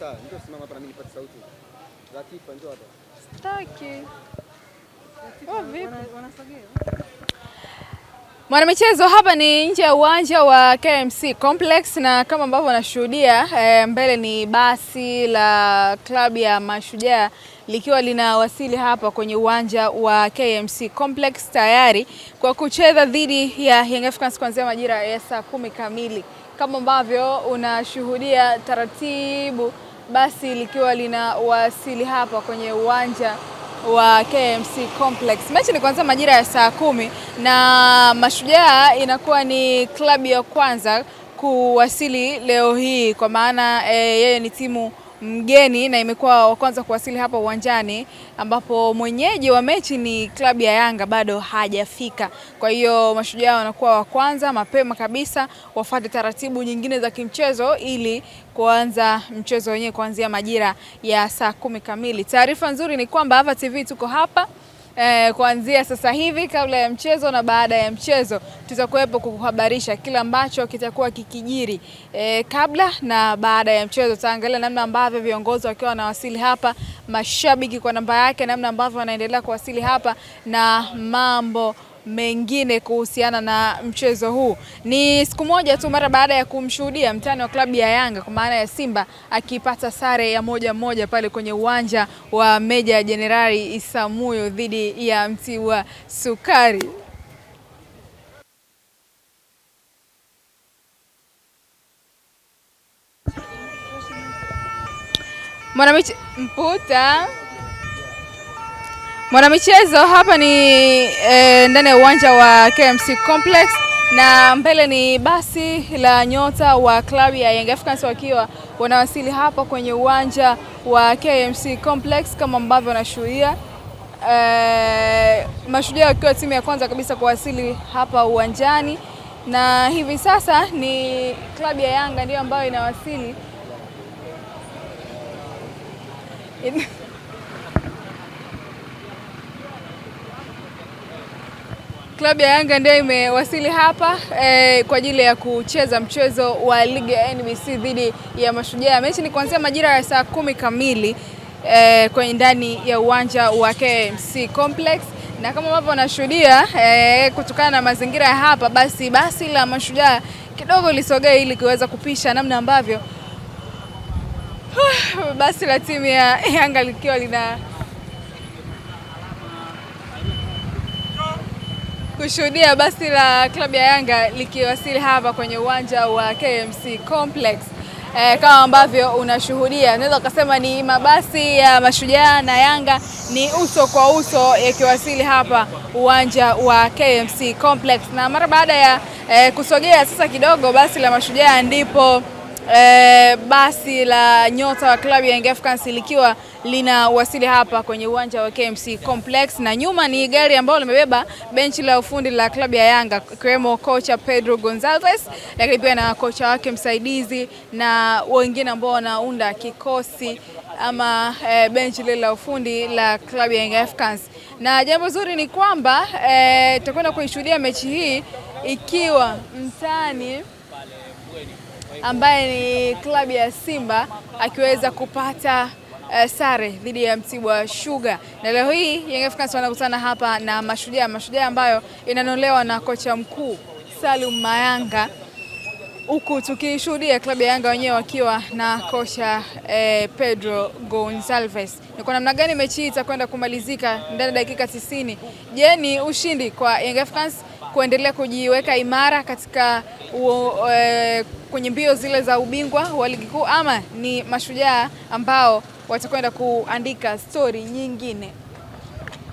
Sawa, ndio simama hapa na mimi nipate sauti. Latifa njoo hapa. Sitaki. Wanasogea. Mwanamichezo, hapa ni nje ya uwanja wa KMC Complex na kama ambavyo wanashuhudia mbele ni basi la klabu ya Mashujaa likiwa linawasili hapa kwenye uwanja wa KMC Complex tayari kwa kucheza dhidi ya Young Africans kuanzia majira ya saa 10 kamili. Kama ambavyo unashuhudia taratibu basi likiwa linawasili hapa kwenye uwanja wa KMC Complex. Mechi ni kuanzia majira ya saa 10 na Mashujaa inakuwa ni klabu ya kwanza kuwasili leo hii kwa maana yeye ni timu mgeni na imekuwa wa kwanza kuwasili hapa uwanjani, ambapo mwenyeji wa mechi ni klabu ya Yanga bado hajafika. Kwa hiyo Mashujaa wanakuwa wa kwanza mapema kabisa wafuate taratibu nyingine za kimchezo ili kuanza mchezo wenyewe kuanzia majira ya saa 10 kamili. Taarifa nzuri ni kwamba Ava TV tuko hapa kuanzia sasa hivi kabla ya mchezo na baada ya mchezo tutakuwepo kukuhabarisha kila ambacho kitakuwa kikijiri kabla na baada ya mchezo. Tutaangalia namna ambavyo viongozi wakiwa wanawasili hapa, mashabiki kwa namba yake, namna ambavyo wanaendelea kuwasili hapa na mambo mengine kuhusiana na mchezo huu. Ni siku moja tu mara baada ya kumshuhudia mtani wa klabu ya Yanga kwa maana ya Simba akipata sare ya 1-1 pale kwenye uwanja wa Meja Jenerali Isamuhyo dhidi ya Mtibwa Sukari. Mwanamichezo, hapa ni ndani ya uwanja wa KMC Complex na mbele ni basi la nyota wa klabu ya Young Africans wakiwa wanawasili hapa kwenye uwanja wa KMC Complex kama ambavyo wanashuhudia. Mashujaa wakiwa timu ya kwanza kabisa kuwasili hapa uwanjani na hivi sasa ni klabu ya Yanga ndio ambayo inawasili. Klabu ya Yanga ndio imewasili hapa kwa ajili ya kucheza mchezo wa ligi ya NBC dhidi ya Mashujaa. Mechi ni kuanzia majira ya saa 10 kamili kwenye ndani ya uwanja wa KMC Complex na kama ambavyo wanashuhudia kutokana na mazingira ya hapa basi la Mashujaa kidogo lisogea ili kuweza kupisha namna ambavyo basi la timu ya Yanga likiwa lina kushuhudia basi la klabu ya Yanga likiwasili hapa kwenye uwanja wa KMC Complex. Kama ambavyo unashuhudia, naweza kusema ni mabasi ya Mashujaa na Yanga ni uso kwa uso yakiwasili hapa uwanja wa KMC Complex, na mara baada ya kusogea sasa kidogo basi la Mashujaa ndipo basi la nyota wa klabu ya Young Africans likiwa linawasili hapa kwenye uwanja wa KMC Complex, na nyuma ni gari ambalo limebeba benchi la ufundi la klabu ya Yanga ikiwemo kocha Pedro Gonzalez, lakini pia na kocha wake msaidizi na wengine ambao wanaunda kikosi ama benchi lile la ufundi la klabu ya Young Africans. Na jambo zuri ni kwamba tutakwenda kuishuhudia mechi hii ikiwa mtani ambaye ni klabu ya Simba akiweza kupata sare dhidi ya Mtibwa Sugar. Na leo hii Young Africans wanakutana hapa na Mashujaa ambayo inanolewa na kocha mkuu Salum Mayanga, huku tukishuhudia klabu ya Yanga wenyewe wakiwa na kocha Pedro Gonzalez. Ni kwa namna gani mechi hii itakwenda kumalizika ndani ya dakika 90? Je, ni ushindi kwa Young Africans kuendelea kujiweka imara katika kwenye mbio zile za ubingwa wa ligi kuu, ama ni Mashujaa ambao watakwenda kuandika story nyingine?